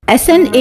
SNA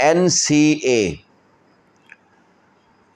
NCA।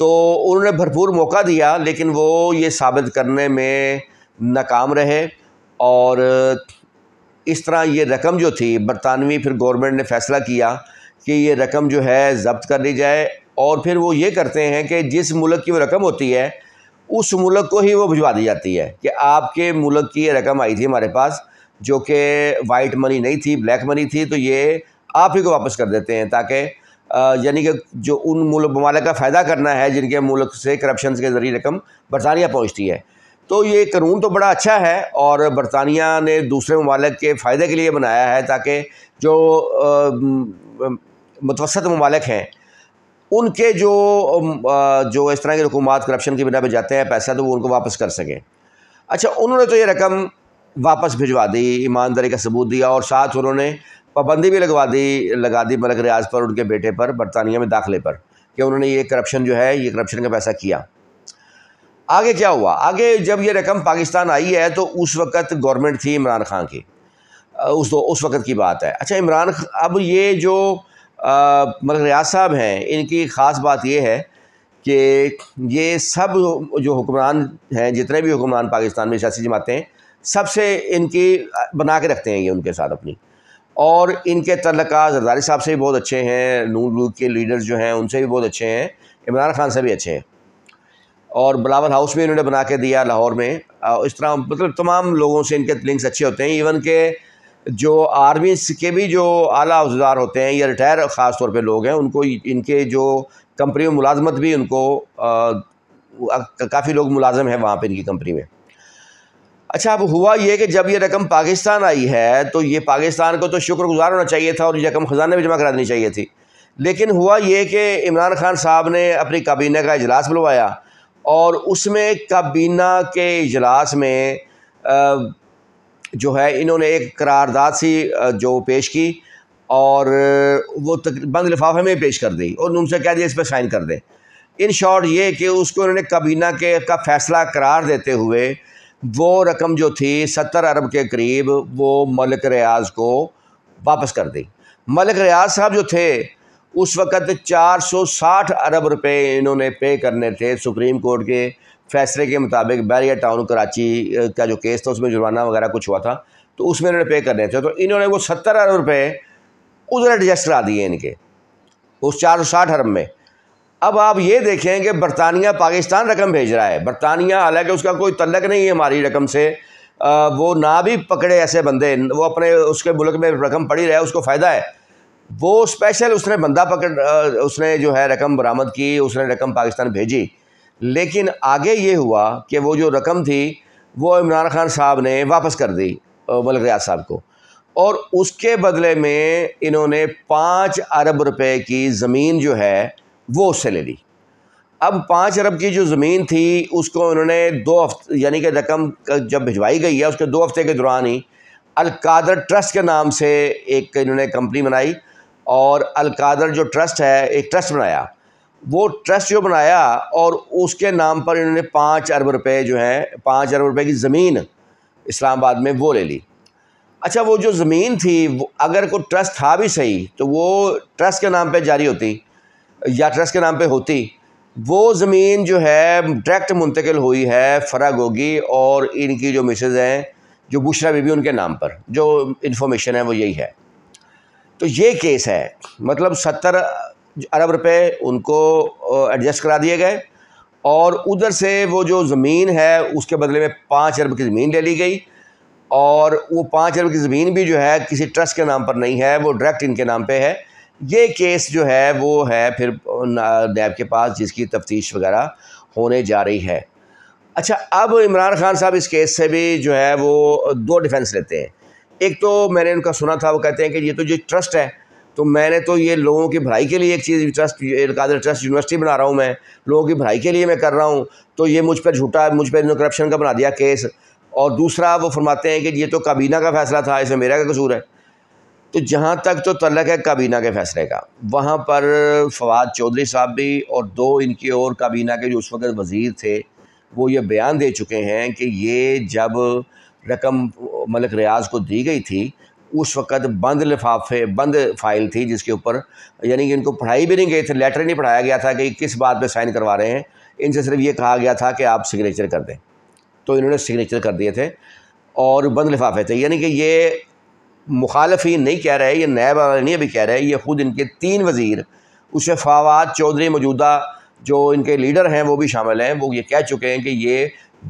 تو انہوں نے بھرپور موقع دیا لیکن وہ یہ ثابت کرنے میں ناکام رہے، اور اس طرح یہ رقم جو تھی برطانوی پھر گورنمنٹ نے فیصلہ کیا کہ یہ رقم جو ہے ضبط کر لی جائے، اور پھر وہ یہ کرتے ہیں کہ جس ملک کی وہ رقم ہوتی ہے اس ملک کو ہی وہ بھجوا دی جاتی ہے کہ آپ کے ملک کی یہ رقم آئی تھی ہمارے پاس جو کہ وائٹ منی نہیں تھی، بلیک منی تھی، تو یہ آپ ہی کو واپس کر دیتے ہیں، تاکہ یعنی کہ جو ان ممالک کا فائدہ کرنا ہے جن کے ملک سے کرپشن کے ذریعے رقم برطانیہ پہنچتی ہے۔ تو یہ قانون تو بڑا اچھا ہے اور برطانیہ نے دوسرے ممالک کے فائدے کے لیے بنایا ہے تاکہ جو متوسط ممالک ہیں ان کے جو اس طرح کی حکومات کرپشن کی بنا پہ جاتے ہیں پیسہ، تو وہ ان کو واپس کر سکیں۔ اچھا، انہوں نے تو یہ رقم واپس بھجوا دی، ایمانداری کا ثبوت دیا، اور ساتھ انہوں نے پابندی بھی لگا دی ملک ریاض پر، ان کے بیٹے پر، برطانیہ میں داخلے پر، کہ انہوں نے یہ کرپشن جو ہے یہ کرپشن کا پیسہ کیا۔ آگے کیا ہوا؟ آگے جب یہ رقم پاکستان آئی ہے تو اس وقت گورنمنٹ تھی عمران خان کی، اس وقت کی بات ہے۔ اچھا، اب یہ جو ملک ریاض صاحب ہیں، ان کی خاص بات یہ ہے کہ یہ سب جو حکمران ہیں، جتنے بھی حکمران پاکستان میں سیاسی جماعتیں ہیں، سب سے ان کی بنا کے رکھتے ہیں یہ ان کے ساتھ اپنی، اور ان کے تعلقات زرداری صاحب سے بھی بہت اچھے ہیں، نون لیگ کے لیڈرز جو ہیں ان سے بھی بہت اچھے ہیں، عمران خان سے بھی اچھے ہیں، اور بلاول ہاؤس بھی انہوں نے بنا کے دیا لاہور میں۔ اس طرح مطلب تمام لوگوں سے ان کے لنکس اچھے ہوتے ہیں، ایون کہ جو آرمی کے بھی جو اعلیٰ عہدیدار ہوتے ہیں یا ریٹائر خاص طور پہ لوگ ہیں، ان کو ان کے جو کمپنی میں ملازمت بھی ان کو کافی لوگ ملازم ہیں وہاں پہ ان کی کمپنی میں۔ اچھا، اب ہوا یہ کہ جب یہ رقم پاکستان آئی ہے تو یہ پاکستان کو تو شکر گزار ہونا چاہیے تھا اور یہ رقم خزانے میں جمع کرا دینی چاہیے تھی، لیکن ہوا یہ کہ عمران خان صاحب نے اپنی کابینہ کا اجلاس بلوایا، اور اس میں کابینہ کے اجلاس میں جو ہے انہوں نے ایک قرارداد سی جو پیش کی، اور وہ بند لفافے میں پیش کر دی، اور ان سے کہہ دیا اس پہ سائن کر دیں۔ ان شارٹ یہ کہ اس کو انہوں نے کابینہ کا فیصلہ قرار دیتے ہوئے وہ رقم جو تھی 70 ارب کے قریب وہ ملک ریاض کو واپس کر دی۔ ملک ریاض صاحب جو تھے اس وقت 460 ارب روپے انہوں نے پے کرنے تھے سپریم کورٹ کے فیصلے کے مطابق۔ بیریا ٹاؤن کراچی کا جو کیس تھا اس میں جرمانہ وغیرہ کچھ ہوا تھا، تو اس میں انہوں نے پے کرنے تھے، تو انہوں نے وہ 70 ارب روپے ادھر ایڈجسٹ کرا دیے ان کے اس 460 ارب میں۔ اب آپ یہ دیکھیں کہ برطانیہ پاکستان رقم بھیج رہا ہے، برطانیہ حالانکہ اس کا کوئی تعلق نہیں ہے ہماری رقم سے، وہ نہ بھی پکڑے ایسے بندے، وہ اپنے اس کے ملک میں رقم پڑی رہے، اس کو فائدہ ہے، وہ اسپیشل اس نے بندہ اس نے جو ہے رقم برآمد کی، اس نے رقم پاکستان بھیجی۔ لیکن آگے یہ ہوا کہ وہ جو رقم تھی وہ عمران خان صاحب نے واپس کر دی ملک ریاض صاحب کو، اور اس کے بدلے میں انہوں نے 5 ارب روپے کی زمین جو ہے وہ اس سے لے لی۔ اب 5 ارب کی جو زمین تھی اس کو انہوں نے 2 ہفتے یعنی کہ رقم جب بھجوائی گئی ہے اس کے 2 ہفتے کے دوران ہی القادر ٹرسٹ کے نام سے ایک انہوں نے کمپنی بنائی، اور القادر جو ٹرسٹ ہے ایک ٹرسٹ بنایا، وہ ٹرسٹ جو بنایا اور اس کے نام پر انہوں نے 5 ارب روپے جو ہیں 5 ارب روپے کی زمین اسلام آباد میں وہ لے لی۔ اچھا، وہ جو زمین تھی اگر کوئی ٹرسٹ تھا بھی صحیح تو وہ ٹرسٹ کے نام پہ جاری ہوتی یا ٹرسٹ کے نام پہ ہوتی، وہ زمین جو ہے ڈائریکٹ منتقل ہوئی ہے فرا گوگی اور ان کی جو مسز ہیں جو بشرا بی بی ان کے نام پر، جو انفارمیشن ہے وہ یہی ہے۔ تو یہ کیس ہے، مطلب 70 ارب روپے ان کو ایڈجسٹ کرا دیے گئے، اور ادھر سے وہ جو زمین ہے اس کے بدلے میں 5 ارب کی زمین لے لی گئی، اور وہ 5 ارب کی زمین بھی جو ہے کسی ٹرسٹ کے نام پر نہیں ہے، وہ ڈائریکٹ ان کے نام پہ ہے۔ یہ کیس جو ہے وہ ہے پھر نیب کے پاس، جس کی تفتیش وغیرہ ہونے جا رہی ہے۔ اچھا، اب عمران خان صاحب اس کیس سے بھی جو ہے وہ 2 ڈیفنس لیتے ہیں۔ ایک تو میں نے ان کا سنا تھا، وہ کہتے ہیں کہ یہ تو جو ٹرسٹ ہے تو میں نے تو یہ لوگوں کی بھلائی کے لیے ایک چیز ٹرسٹ القادر ٹرسٹ یونیورسٹی بنا رہا ہوں، میں لوگوں کی بھلائی کے لیے میں کر رہا ہوں، تو یہ مجھ پر جھوٹا، مجھ پہ کرپشن کا بنا دیا کیس۔ اور دوسرا وہ فرماتے ہیں کہ یہ تو کابینہ کا فیصلہ تھا، اس میں میرا کیا قصور ہے؟ تو جہاں تک تو تعلق ہے کابینہ کے فیصلے کا، وہاں پر فواد چودھری صاحب بھی اور 2 ان کی اور کابینہ کے جو اس وقت وزیر تھے وہ یہ بیان دے چکے ہیں کہ یہ جب رقم ملک ریاض کو دی گئی تھی اس وقت بند لفافے بند فائل تھی جس کے اوپر یعنی کہ ان کو پڑھائی بھی نہیں گئے تھے، لیٹر نہیں پڑھایا گیا تھا کہ کس بات پہ سائن کروا رہے ہیں، ان سے صرف یہ کہا گیا تھا کہ آپ سگنیچر کر دیں، تو انہوں نے سگنیچر کر دیے تھے اور بند لفافے تھے. یعنی کہ یہ مخالفین نہیں کہہ رہے، یہ نیب والے نہیں ابھی کہہ رہے، یہ خود ان کے 3 وزیر اس میں فواد چودھری موجودہ جو ان کے لیڈر ہیں وہ بھی شامل ہیں، وہ یہ کہہ چکے ہیں کہ یہ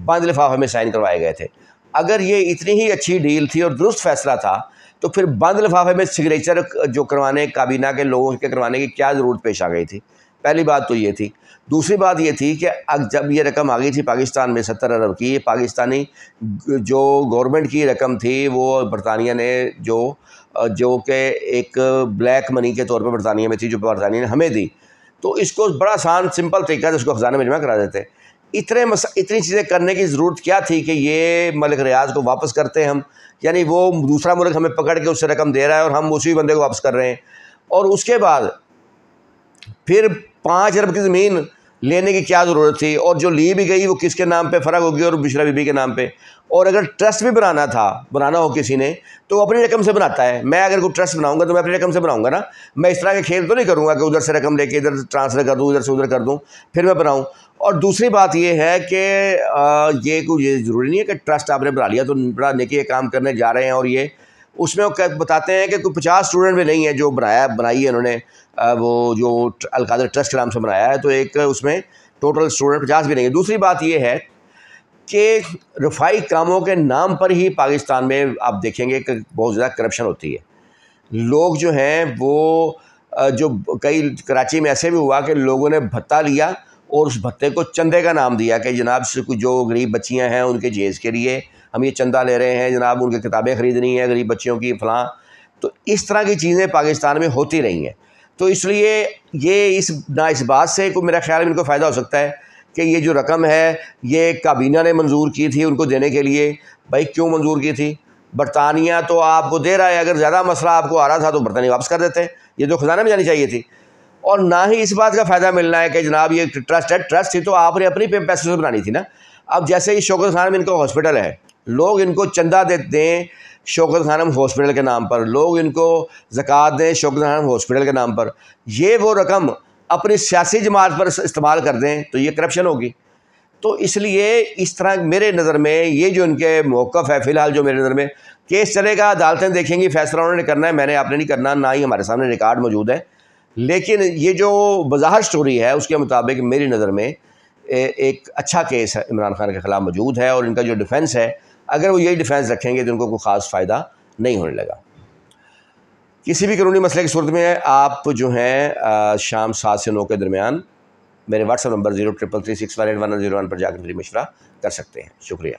بند لفافے میں سائن کروائے گئے تھے. اگر یہ اتنی ہی اچھی ڈیل تھی اور درست فیصلہ تھا تو پھر بند لفافے میں سگنیچر جو کروانے کابینہ کے لوگوں کے کروانے کی کیا ضرورت پیش آ گئی تھی؟ پہلی بات تو یہ تھی. دوسری بات یہ تھی کہ جب یہ رقم آ گئی تھی پاکستان میں 70 ارب کی، پاکستانی جو گورنمنٹ کی رقم تھی وہ برطانیہ نے جو کہ ایک بلیک منی کے طور پہ برطانیہ میں تھی، جو برطانیہ نے ہمیں دی، تو اس کو بڑا آسان سمپل طریقہ تھا، اس کو خزانے میں جمع کرا دیتے. اتنی چیزیں کرنے کی ضرورت کیا تھی کہ یہ ملک ریاض کو واپس کرتے ہم؟ یعنی وہ دوسرا ملک ہمیں پکڑ کے اس سے رقم دے رہا ہے اور ہم اسی بندے کو واپس کر رہے ہیں، اور اس کے بعد پھر 5 ارب کی زمین لینے کی کیا ضرورت تھی؟ اور جو لی بھی گئی وہ کس کے نام پہ فرق ہوگی؟ اور بشرا بی بی کے نام پہ. اور اگر ٹرسٹ بھی بنانا ہو کسی نے تو وہ اپنی رقم سے بناتا ہے. میں اگر کوئی ٹرسٹ بناؤں گا تو میں اپنی رقم سے بناؤں گا نا، میں اس طرح کے کھیل تو نہیں کروں گا کہ ادھر سے رقم لے کے ادھر ٹرانسفر کر دوں، ادھر سے ادھر کر دوں پھر میں بناؤں. اور دوسری بات یہ ہے کہ یہ ضروری نہیں ہے کہ ٹرسٹ آپ نے بنا لیا تو بڑا نیکی کے کام کرنے جا رہے ہیں. اور یہ اس میں وہ بتاتے ہیں کہ کوئی 50 اسٹوڈنٹ بھی نہیں ہے جو بنائی ہے انہوں نے، وہ جو القادر ٹرسٹ کے نام سے بنایا ہے، تو ایک اس میں ٹوٹل اسٹوڈنٹ 50 بھی نہیں ہے. دوسری بات یہ ہے کہ رفائی کاموں کے نام پر ہی پاکستان میں آپ دیکھیں گے کہ بہت زیادہ کرپشن ہوتی ہے. لوگ جو ہیں وہ جو کئی کراچی میں ایسے بھی ہوا کہ لوگوں نے بھتہ لیا اور اس بھتے کو چندے کا نام دیا کہ جناب جو غریب بچیاں ہیں ان کے جہیز کے لیے ہم یہ چندہ لے رہے ہیں، جناب ان کی کتابیں خریدنی ہیں غریب بچیوں کی فلاں. تو اس طرح کی چیزیں پاکستان میں ہوتی رہی ہیں. تو اس لیے یہ اس بات سے میرا خیال ان کو فائدہ ہو سکتا ہے کہ یہ جو رقم ہے یہ کابینہ نے منظور کی تھی ان کو دینے کے لیے. بھائی کیوں منظور کی تھی؟ برطانیہ تو آپ کو دے رہا ہے، اگر زیادہ مسئلہ آپ کو آ رہا تھا تو برطانیہ واپس کر دیتے، یہ تو خزانہ میں جانی چاہیے تھی. اور نہ ہی اس بات کا فائدہ ملنا ہے کہ جناب یہ ٹرسٹ ہے، ٹرسٹ تھی تو آپ نے اپنی پیسے سے بنانی تھی نا. اب جیسے ہی شوکت خانم ان کو ہاسپٹل ہے، لوگ ان کو چندہ دیں شوکت خانم ہاسپٹل کے نام پر، لوگ ان کو زکوٰۃ دیں شوکت خانم ہاسپٹل کے نام پر، یہ وہ رقم اپنی سیاسی جماعت پر استعمال کر دیں تو یہ کرپشن ہوگی. تو اس لیے اس طرح میرے نظر میں یہ جو ان کے موقف ہے فی الحال، جو میرے نظر میں کیس چلے گا، عدالتیں دیکھیں گی، فیصلہ انہوں نے کرنا ہے، میں نے آپ نے نہیں کرنا، نہ ہی ہمارے سامنے ریکارڈ موجود ہے. لیکن یہ جو بظاہر سٹوری ہے اس کے مطابق میری نظر میں ایک اچھا کیس ہے عمران خان کے خلاف موجود ہے، اور ان کا جو ڈیفنس ہے اگر وہ یہی ڈیفنس رکھیں گے تو ان کو کوئی خاص فائدہ نہیں ہونے لگا. کسی بھی قانونی مسئلے کی صورت میں آپ جو ہیں شام 7 سے 9 کے درمیان میرے واٹس ایپ نمبر 0333618101 پر جا کر میری مشورہ کر سکتے ہیں. شکریہ.